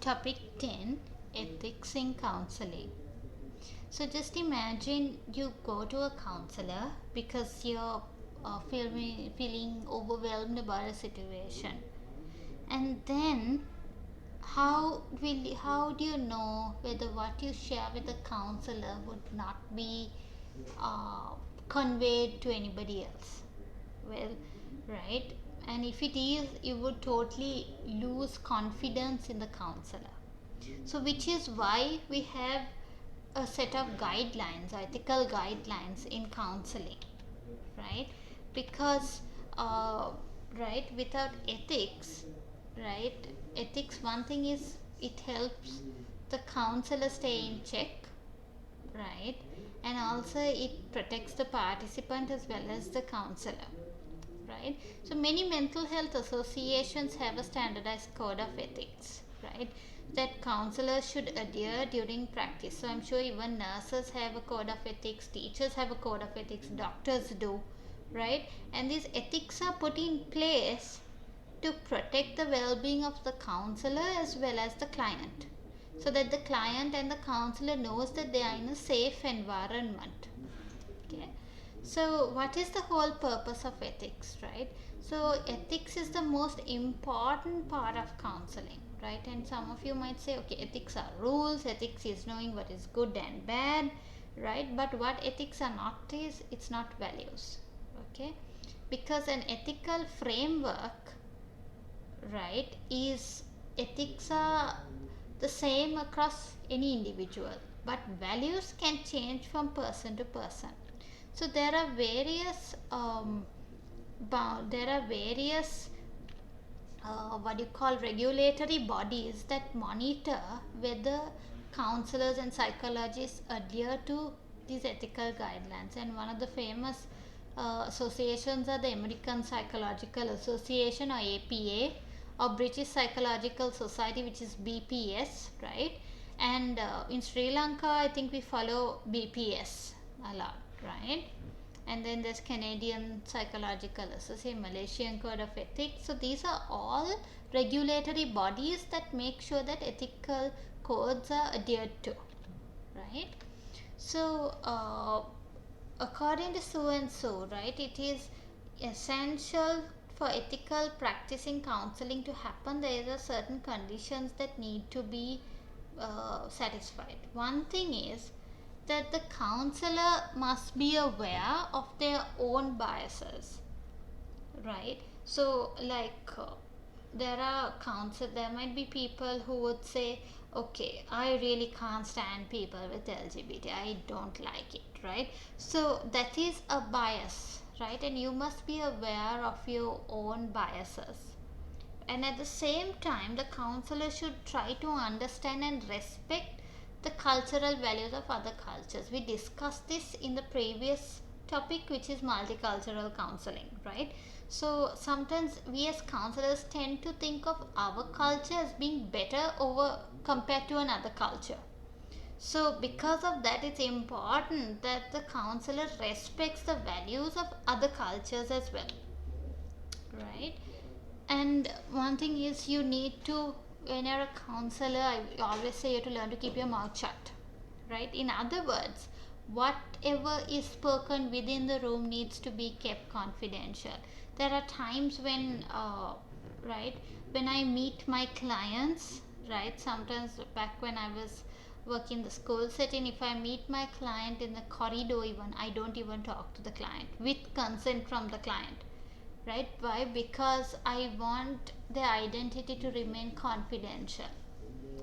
Topic 10, Ethics in Counseling. So just imagine you go to a counselor because you're feeling overwhelmed about a situation, and then how do you know whether what you share with the counselor would not be uh, conveyed to anybody else? Well, right, and if it is, you would totally lose confidence in the counselor. So which is why we have a set of guidelines, ethical guidelines in counseling, right? Because right, without ethics, right, ethics, one thing is it helps the counselor stay in check, right, and also it protects the participant as well as the counselor, right? So many mental health associations have a standardized code of ethics, right, that counselors should adhere during practice. So I'm sure even nurses have a code of ethics, teachers have a code of ethics, doctors do, right? And these ethics are put in place to protect the well-being of the counselor as well as the client, so that the client and the counselor knows that they are in a safe environment. Okay, so what is the whole purpose of ethics, right? So ethics is the most important part of counseling, right? And some of you might say, okay, ethics are rules, ethics is knowing what is good and bad, right? But what ethics are not is, it's not values. Okay, because an ethical framework, right, is, ethics are the same across any individual, but values can change from person to person. So there are various what you call regulatory bodies that monitor whether counselors and psychologists adhere to these ethical guidelines. And one of the famous associations are the American Psychological Association, or APA, or British Psychological Society, which is BPS, right? And in Sri Lanka, I think we follow BPS a lot, right? And then there's Canadian Psychological Association, Malaysian Code of Ethics. So these are all regulatory bodies that make sure that ethical codes are adhered to, right? So according to so and so, right, it is essential for ethical practice in counseling to happen. There are certain conditions that need to be satisfied. One thing is that the counselor must be aware of their own biases, right? So like there might be people who would say, okay, I really can't stand people with LGBT, I don't like it, right? So that is a bias, right? And you must be aware of your own biases. And at the same time, the counselor should try to understand and respect the cultural values of other cultures. We discussed this in the previous topic, which is multicultural counseling, right? So sometimes we as counselors tend to think of our culture as being better over compared to another culture. So because of that, it's important that the counselor respects the values of other cultures as well, right? And one thing is, you need to, when you're a counselor, I always say you have to learn to keep your mouth shut, right? In other words, whatever is spoken within the room needs to be kept confidential. There are times when right, when I meet my clients, right, sometimes back when I was working the school setting, if I meet my client in the corridor, even I don't even talk to the client with consent from the client, right? Why? Because I want their identity to remain confidential,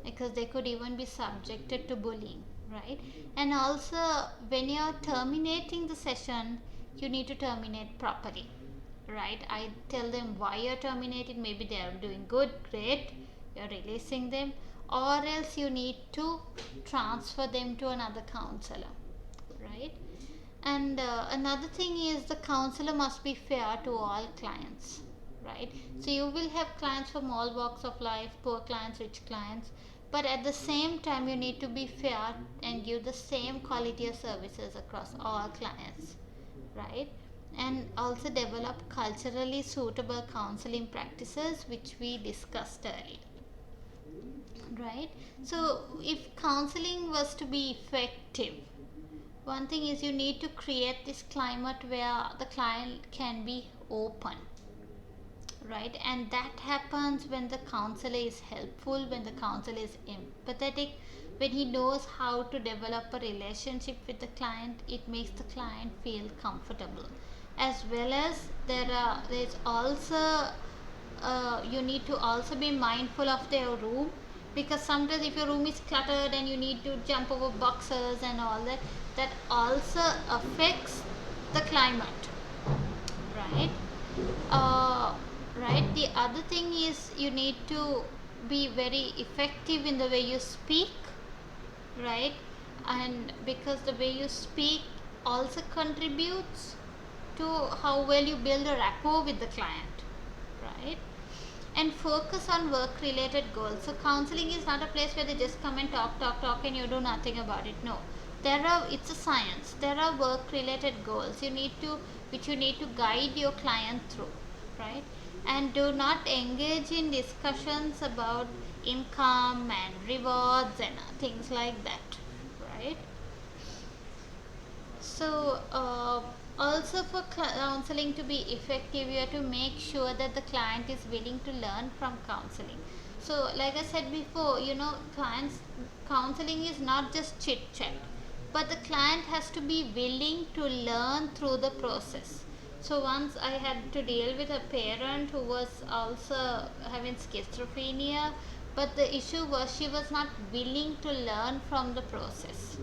because they could even be subjected to bullying, right? And also, when you're terminating the session, you need to terminate properly, right? I tell them why you're terminating. Maybe they are doing good, great, you're releasing them, or else you need to transfer them to another counselor, right? And another thing is, the counselor must be fair to all clients, right? So you will have clients from all walks of life, poor clients, rich clients, but at the same time you need to be fair and give the same quality of services across all clients, right? And also develop culturally suitable counseling practices, which we discussed earlier. right? So if counseling was to be effective, one thing is you need to create this climate where the client can be open, right? And that happens when the counselor is helpful, when the counselor is empathetic, when he knows how to develop a relationship with the client. It makes the client feel comfortable. As well as there's also you need to also be mindful of their room, because sometimes if your room is cluttered and you need to jump over boxes and all that, that also affects the climate, right? uh, right, the other thing is you need to be very effective in the way you speak, right? And because the way you speak also contributes to how well you build a rapport with the client, right? And focus on work related goals. So counseling is not a place where they just come and talk and you do nothing about it. No, it's a science. There are work related goals which you need to guide your client through, right? And do not engage in discussions about income and rewards and things like that, right? So, also for counseling to be effective, you have to make sure that the client is willing to learn from counseling. So, like I said before, clients counseling is not just chit chat, but the client has to be willing to learn through the process. So once I had to deal with a parent who was also having schizophrenia, but the issue was she was not willing to learn from the process,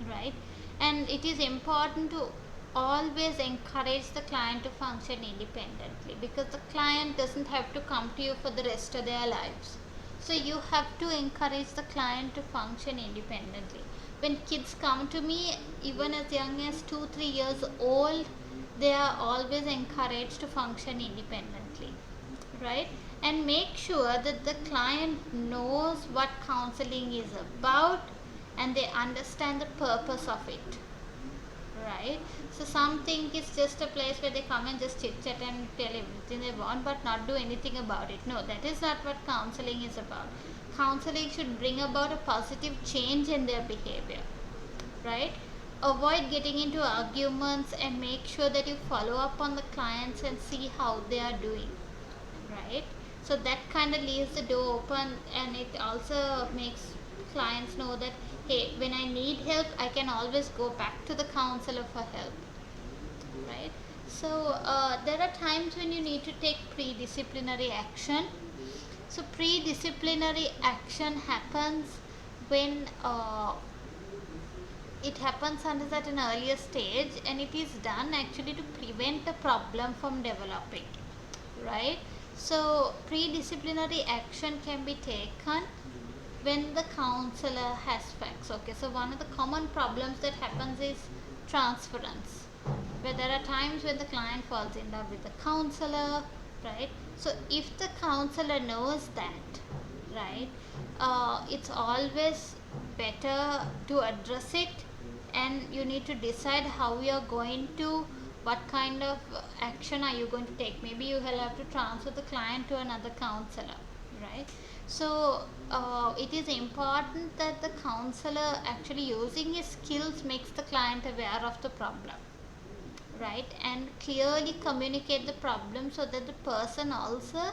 right? And it is important to always encourage the client to function independently, because the client doesn't have to come to you for the rest of their lives. So you have to encourage the client to function independently. When kids come to me, even as young as 2 3 years old, they are always encouraged to function independently, right? And make sure that the client knows what counseling is about and they understand the purpose of it, right? So some think it's just a place where they come and just chit chat and tell everything they want but not do anything about it. No, that is not what counseling is about. Counseling should bring about a positive change in their behavior, right? Avoid getting into arguments and make sure that you follow up on the clients and see how they are doing, right? So that kind of leaves the door open, and it also makes clients know that, hey, when I need help I can always go back to the counselor for help, right? So there are times when you need to take pre-disciplinary action. So pre-disciplinary action happens when it happens at an earlier stage, and it is done actually to prevent a problem from developing, right? So pre-disciplinary action can be taken when the counselor has facts. Okay, so one of the common problems that happens is transference, where there are times when the client falls in love with the counselor, right? So if the counselor knows that, right, it's always better to address it, and you need to decide how you are going to, what kind of action are you going to take. Maybe you will have to transfer the client to another counselor, right? So it is important that the counselor actually using his skills makes the client aware of the problem, right? And clearly communicate the problem so that the person also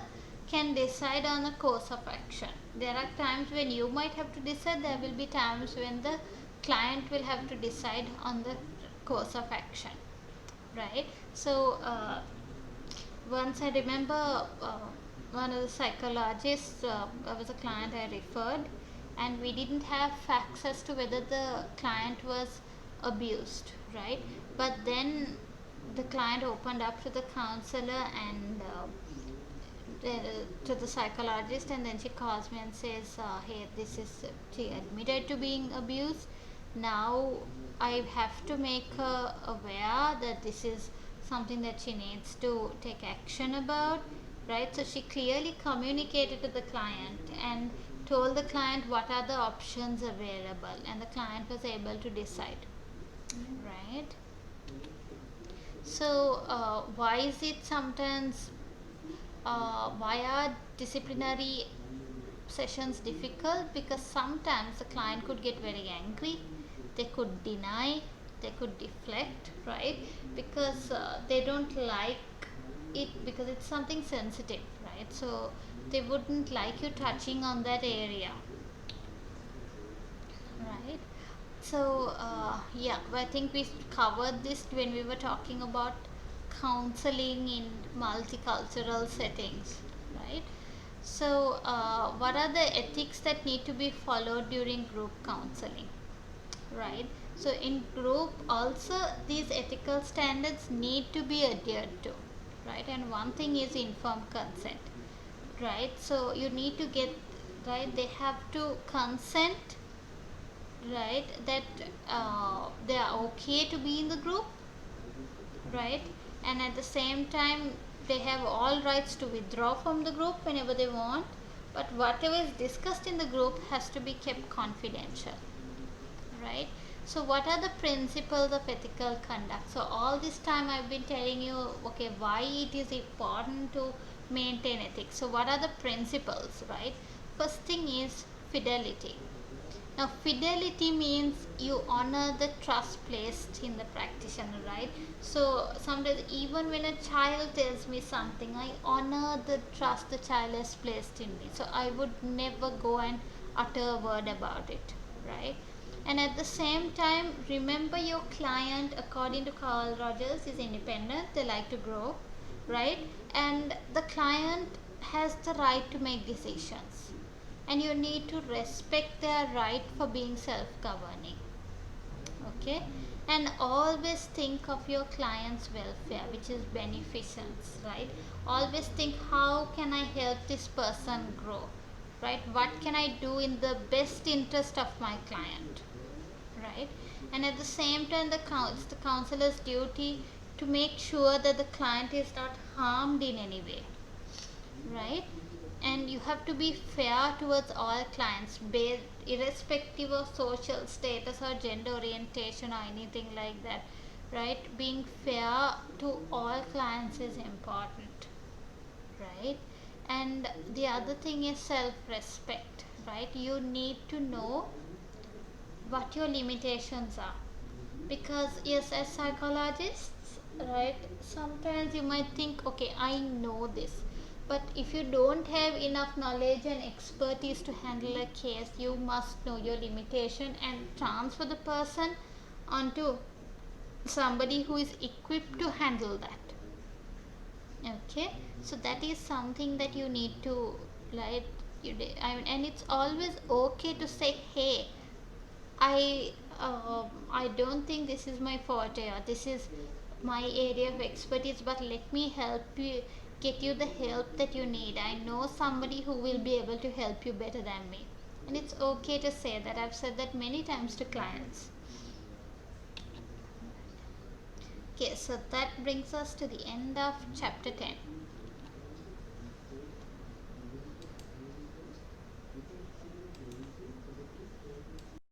can decide on a course of action. There are times when you might have to decide, there will be times when the client will have to decide on the course of action, right? So once I remember one of the psychologists, was a client I referred, and we didn't have facts as to whether the client was abused, right? But then the client opened up to the counselor and to the psychologist, and then she calls me and says, hey, this is, she admitted to being abused. Now I have to make her aware that this is something that she needs to take action about, right? So she clearly communicated to the client and told the client what are the options available, and the client was able to decide, right? So why is it sometimes why are disciplinary sessions difficult because sometimes the client could get very angry, they could deny, they could deflect, right? Because they don't like it because it's something sensitive, right? So they wouldn't like you touching on that area, right? So yeah, I think we covered this when we were talking about counseling in multicultural settings, right? So what are the ethics that need to be followed during group counseling, right? So in group also these ethical standards need to be adhered to, right? And one thing is informed consent, right? So you need to get, right, they have to consent, right, that they are okay to be in the group, right? And at the same time they have all rights to withdraw from the group whenever they want, but whatever is discussed in the group has to be kept confidential, right? So what are the principles of ethical conduct? So all this time I've been telling you, okay, why it is important to maintain ethics. So what are the principles, right? First thing is fidelity. Now, fidelity means you honor the trust placed in the practitioner, right? So, sometimes even when a child tells me something, I honor the trust the child has placed in me. So, I would never go and utter a word about it, right? And at the same time, remember your client, according to Carl Rogers, is independent, they like to grow, right? And the client has the right to make decisions, and you need to respect their right for being self-governing, okay? And always think of your client's welfare, which is beneficence, right? Always think, how can I help this person grow, right? What can I do in the best interest of my client, right? And at the same time, it's the counselor's duty to make sure that the client is not harmed in any way, right? And you have to be fair towards all clients, irrespective of social status or gender orientation or anything like that, right? Being fair to all clients is important, right? And the other thing is self-respect, right? You need to know what your limitations are, because yes, as psychologists, right, sometimes you might think, okay, I know this, but if you don't have enough knowledge and expertise to handle a case, you must know your limitation and transfer the person onto somebody who is equipped to handle that, okay? So that is something that you need to, like, I mean, and it's always okay to say, hey, I don't think this is my forte or this is my area of expertise, but let me help you, get you the help that you need. I know somebody who will be able to help you better than me. And it's okay to say that. I've said that many times to clients. Okay, so that brings us to the end of chapter 10.